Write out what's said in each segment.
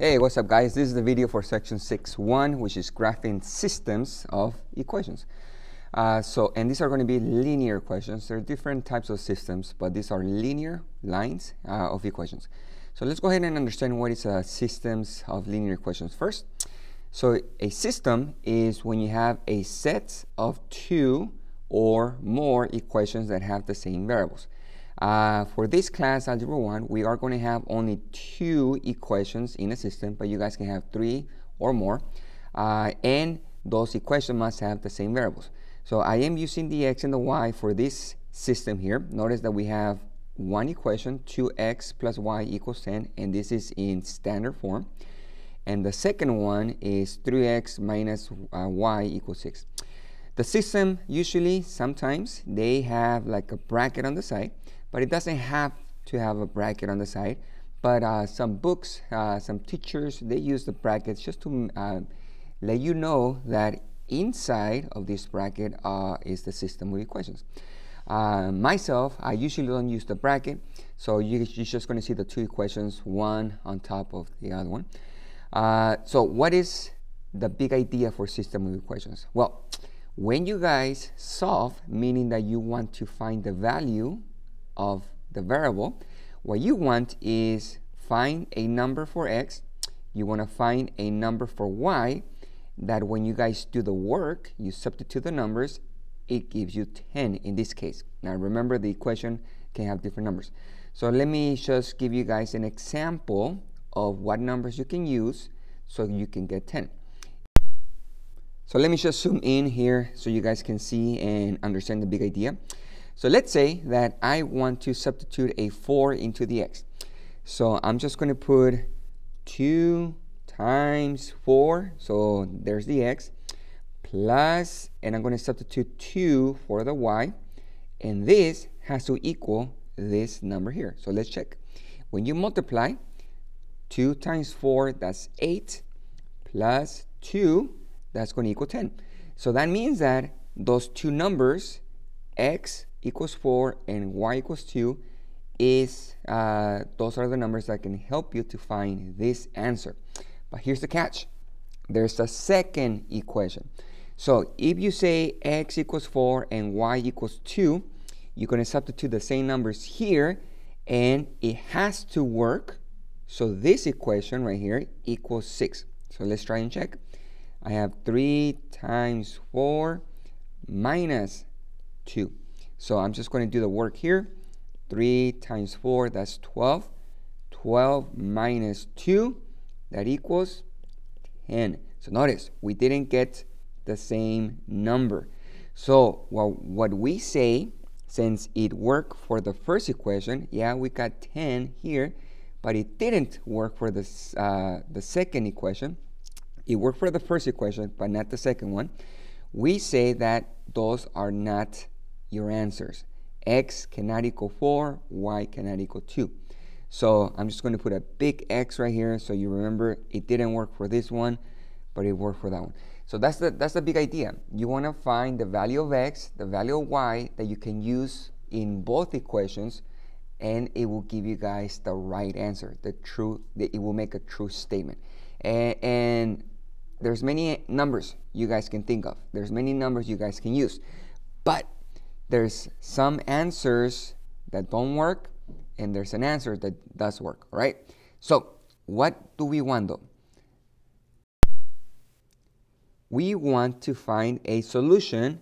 Hey, what's up guys? This is the video for section 6.1, which is graphing systems of equations. And these are going to be linear equations. There are different types of systems, but these are linear lines of equations. So let's go ahead and understand what is systems of linear equations first. So a system is when you have a set of two or more equations that have the same variables. For this class, Algebra 1, we are going to have only two equations in a system, but you guys can have three or more. And those equations must have the same variables. So I am using the x and the y for this system here. Notice that we have one equation, 2x plus y equals 10, and this is in standard form. And the second one is 3x minus y equals 6. The system usually, sometimes, they have like a bracket on the side, but it doesn't have to have a bracket on the side. But some books, some teachers, they use the brackets just to let you know that inside of this bracket is the system of equations. Myself, I usually don't use the bracket, so you're just going to see the two equations, one on top of the other one. So what is the big idea for system of equations? Well, when you guys solve, meaning that you want to find the value of the variable, what you want is find a number for x, you want to find a number for y, that when you guys do the work, you substitute the numbers, it gives you 10 in this case. Now remember, the equation can have different numbers. So let me just give you guys an example of what numbers you can use so you can get 10. So let me just zoom in here so you guys can see and understand the big idea. So let's say that I want to substitute a 4 into the x. So I'm just going to put 2 times 4, so there's the x, plus, and I'm going to substitute 2 for the y, and this has to equal this number here. So let's check. When you multiply, 2 times 4, that's 8, plus 2, that's going to equal 10. So that means that those two numbers, x equals 4 and y equals 2, is those are the numbers that can help you to find this answer. But here's the catch. There's a second equation. So if you say x equals 4 and y equals 2, you're going to substitute the same numbers here, and it has to work. So this equation right here equals 6. So let's try and check. I have 3 times 4 minus 2. So I'm just going to do the work here. 3 times 4, that's 12. 12 minus 2, that equals 10. So notice, we didn't get the same number. So what we say, since it worked for the first equation, yeah, we got 10 here, but it didn't work for the second equation. It worked for the first equation, but not the second one. We say that those are not your answers. X cannot equal 4, y cannot equal 2. So I'm just going to put a big X right here so you remember it didn't work for this one, but it worked for that one. So that's the big idea. You want to find the value of x, the value of y that you can use in both equations, and it will give you guys the right answer, it will make a true statement. And there's many numbers you guys can think of. There's many numbers you guys can use. But there's some answers that don't work, and there's an answer that does work, all right? So what do we want though? We want to find a solution,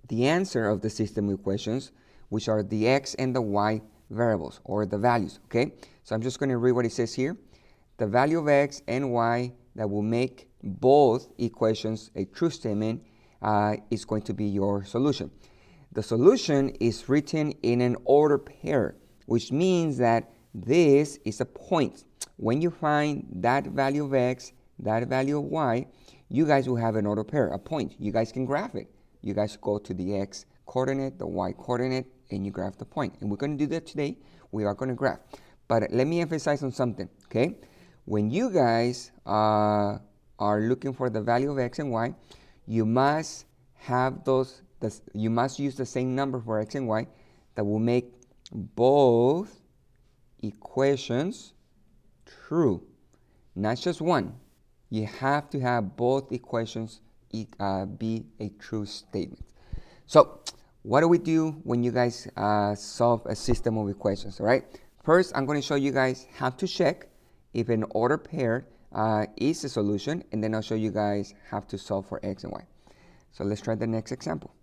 the answer of the system equations, which are the x and the y variables, or the values, okay? So I'm just going to read what it says here. The value of x and y that will make both equations a true statement is going to be your solution. The solution is written in an order pair, which means that this is a point. When you find that value of x, that value of y, you guys will have an order pair, a point. You guys can graph it. You guys go to the x coordinate, the y coordinate, and you graph the point. And we're going to do that today. We are going to graph. But let me emphasize on something, okay? When you guys are looking for the value of x and y, you must have you must use the same number for x and y that will make both equations true. not just one. You have to have both equations be a true statement. So what do we do when you guys solve a system of equations, all right? First, I'm going to show you guys how to check if an order pair is a solution, and then I'll show you guys how to solve for x and y. So let's try the next example.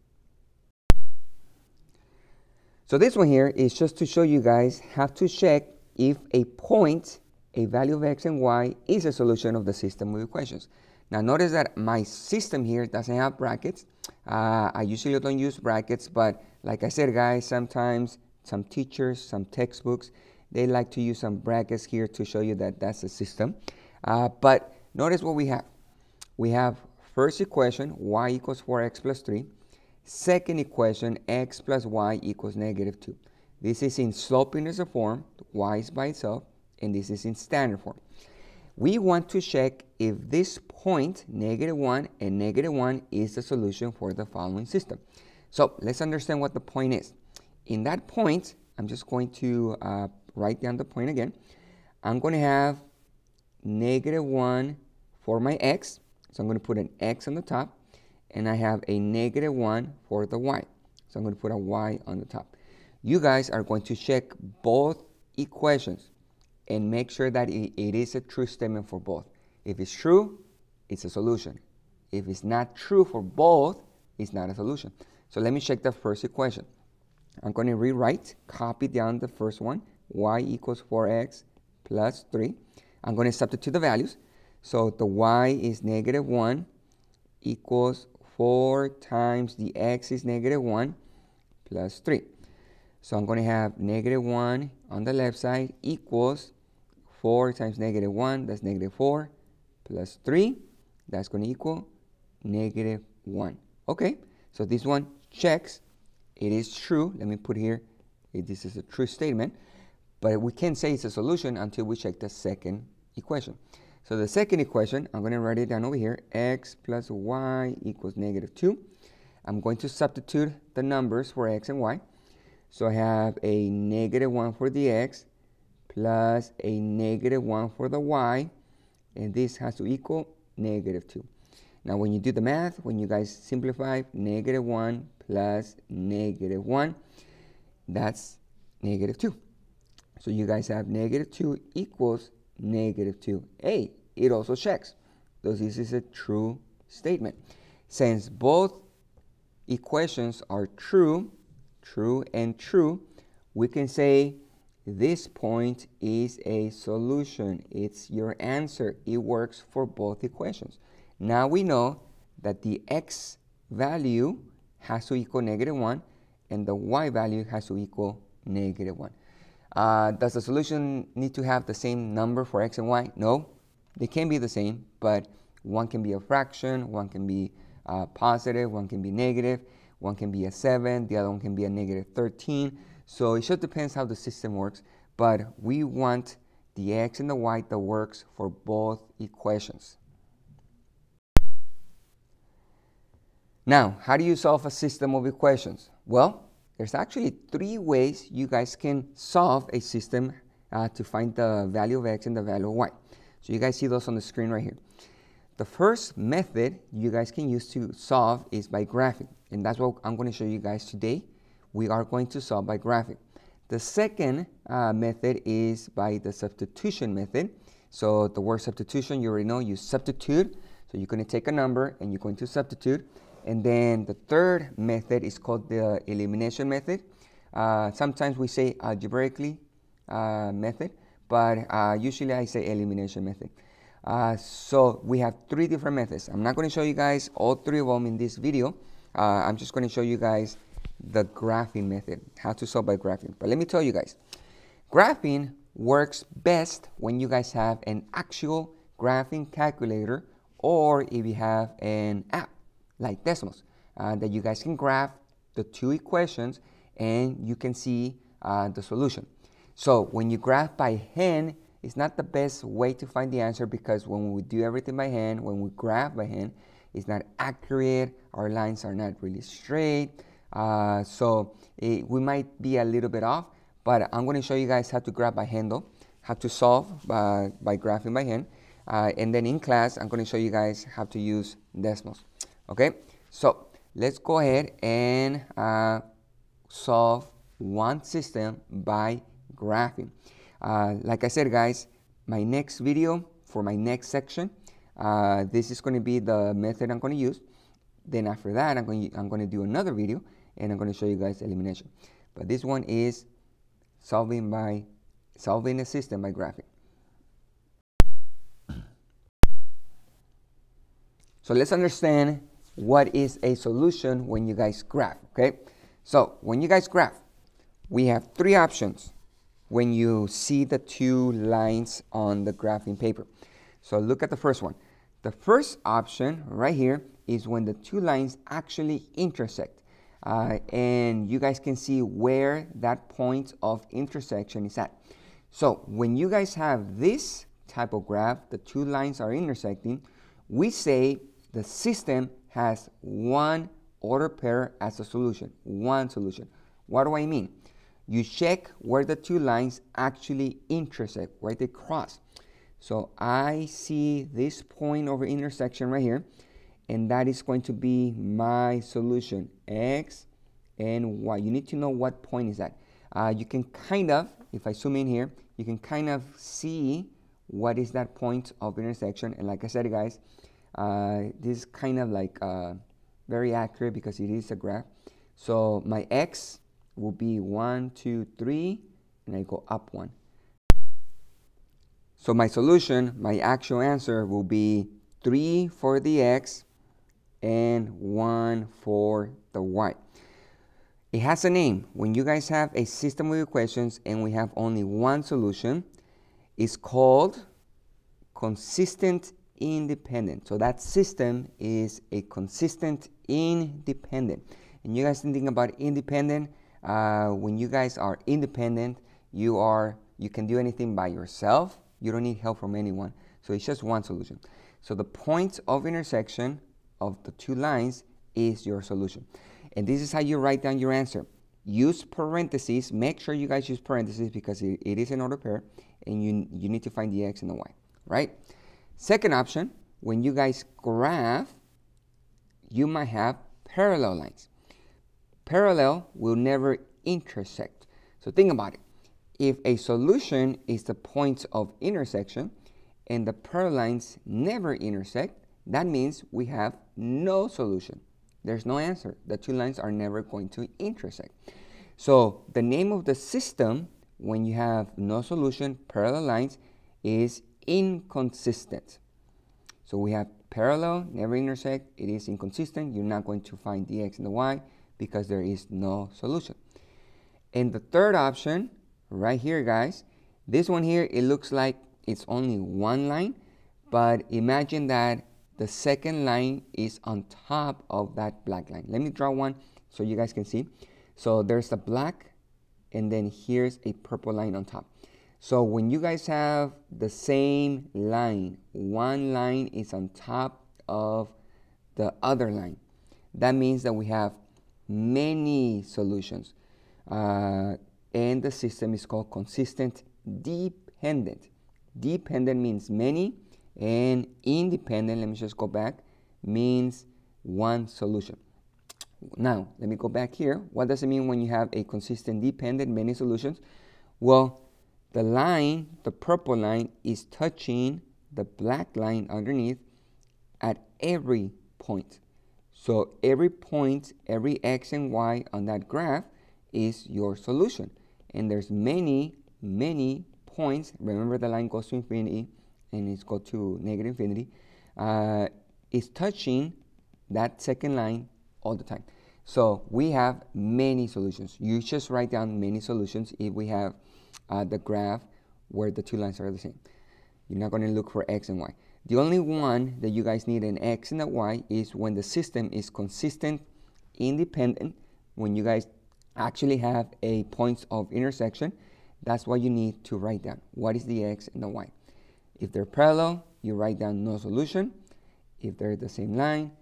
So this one here is just to show you guys how to check if a point, a value of x and y, is a solution of the system of equations. Now notice that my system here doesn't have brackets. I usually don't use brackets, but like I said, guys, sometimes some teachers, some textbooks, they like to use some brackets here to show you that that's a system. But notice what we have. We have first equation, y equals 4x plus 3. Second equation, x plus y equals negative 2. This is in slope inverse form, y is by itself, and this is in standard form. We want to check if this point, -1 and -1, is the solution for the following system. So let's understand what the point is. In that point, I'm just going to write down the point again. I'm going to have -1 for my x, so I'm going to put an x on the top. And I have a -1 for the y. So I'm going to put a y on the top. You guys are going to check both equations and make sure that it is a true statement for both. If it's true, it's a solution. If it's not true for both, it's not a solution. So let me check the first equation. I'm going to rewrite, copy down the first one, y equals 4x plus 3. I'm going to substitute the values. So the y is -1 equals 4 times the x is -1 plus 3. So I'm going to have -1 on the left side equals 4 times -1, that's -4, plus 3, that's going to equal -1. Okay, so this one checks. It is true. Let me put here, this is a true statement. But we can't say it's a solution until we check the second equation. So the second equation, I'm going to write it down over here, x plus y equals -2. I'm going to substitute the numbers for x and y. So I have a -1 for the x plus a -1 for the y, and this has to equal -2. Now when you do the math, when you guys simplify, -1 plus -1, that's -2. So you guys have -2 equals -2. Hey, it also checks. So this is a true statement. Since both equations are true, true and true, we can say this point is a solution. It's your answer. It works for both equations. Now we know that the x value has to equal -1 and the y value has to equal -1. Does the solution need to have the same number for x and y? No, they can be the same, but one can be a fraction, one can be positive, one can be negative, one can be a 7, the other one can be a -13. So it just depends how the system works, but we want the x and the y that works for both equations. Now, how do you solve a system of equations? Well, there's actually 3 ways you guys can solve a system to find the value of x and the value of y. So you guys see those on the screen right here. The first method you guys can use to solve is by graphing, and that's what I'm going to show you guys today. We are going to solve by graphing. The second method is by the substitution method. So the word substitution, you already know, you substitute. So you're going to take a number and you're going to substitute. And then the third method is called the elimination method. Sometimes we say algebraically method, but usually I say elimination method. So we have 3 different methods. I'm not going to show you guys all 3 of them in this video. I'm just going to show you guys the graphing method, how to solve by graphing. But let me tell you guys, graphing works best when you guys have an actual graphing calculator, or if you have an app like Desmos, that you guys can graph the 2 equations and you can see the solution. So when you graph by hand, it's not the best way to find the answer, because when we do everything by hand, when we graph by hand, it's not accurate, our lines are not really straight, so we might be a little bit off, but I'm going to show you guys how to graph by hand though, how to solve by graphing by hand. And then in class, I'm going to show you guys how to use decimals. Okay, so let's go ahead and solve one system by graphing. Like I said, guys, my next video for my next section, this is going to be the method I'm going to use. Then after that, I'm going to do another video, and I'm going to show you guys elimination. But this one is solving a system by graphing. So let's understand what is a solution when you guys graph, okay? So when you guys graph, we have three options when you see the two lines on the graphing paper. So look at the first one. The first option right here is when the two lines actually intersect. And you guys can see where that point of intersection is at. So when you guys have this type of graph, the two lines are intersecting, we say the system has one order pair as a solution, one solution. What do I mean? You check where the two lines actually intersect, where they cross. So I see this point of intersection right here, and that is going to be my solution, x and y. You need to know what point is that. You can kind of, if I zoom in here, you can kind of see what is that point of intersection. And like I said, guys, this is kind of like very accurate because it is a graph. So my x will be 1, 2, 3, and I go up 1. So my solution, my actual answer will be 3 for the x and 1 for the y. It has a name. When you guys have a system of equations and we have only one solution, it's called consistent independent. So that system is a consistent independent. And you guys think about independent. When you guys are independent, you can do anything by yourself. You don't need help from anyone. So it's just one solution. So the point of intersection of the two lines is your solution. And this is how you write down your answer. Use parentheses. Make sure you guys use parentheses because it is an order pair, and you need to find the x and the y, right? Second option, when you guys graph, you might have parallel lines. Parallel will never intersect. So think about it. If a solution is the point of intersection and the parallel lines never intersect, that means we have no solution. There's no answer. The two lines are never going to intersect. So the name of the system when you have no solution, parallel lines, is inconsistent. So we have parallel, never intersect, it is inconsistent. You're not going to find the x and the y because there is no solution. And the third option, right here, guys, this one here, it looks like it's only one line, but imagine that the second line is on top of that black line. Let me draw one so you guys can see. So there's the black, and then here's a purple line on top. So when you guys have the same line, one line is on top of the other line, that means that we have many solutions. And the system is called consistent dependent. Dependent means many, and independent, let me just go back, means one solution. Now, let me go back here. What does it mean when you have a consistent dependent, many solutions? Well, the line, the purple line, is touching the black line underneath at every point. So every point, every x and y on that graph is your solution. And there's many, many points. Remember, the line goes to infinity and it's go to negative infinity. It's touching that second line all the time. So we have many solutions. You just write down many solutions if we have the graph where the two lines are the same. You're not going to look for x and y. The only one that you guys need an x and a y is when the system is consistent, independent, when you guys actually have a point of intersection. That's what you need to write down. What is the x and the y? If they're parallel, you write down no solution. If they're the same line,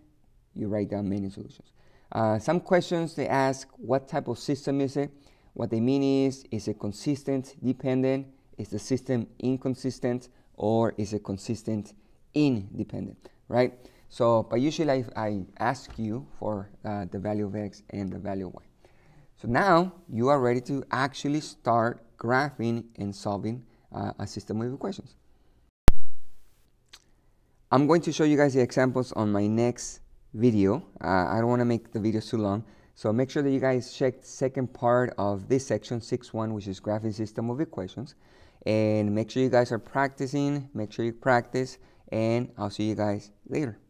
you write down many solutions. Some questions, they ask, what type of system is it? What they mean is it consistent, dependent? Is the system inconsistent? or is it consistent independent, right? So, but usually I ask you for the value of x and the value of y. So now you are ready to actually start graphing and solving a system of equations. I'm going to show you guys the examples on my next video. I don't want to make the videos too long, so make sure that you guys check the second part of this section 6.1, which is graphing system of equations, and make sure you guys are practicing. Make sure you practice, and I'll see you guys later.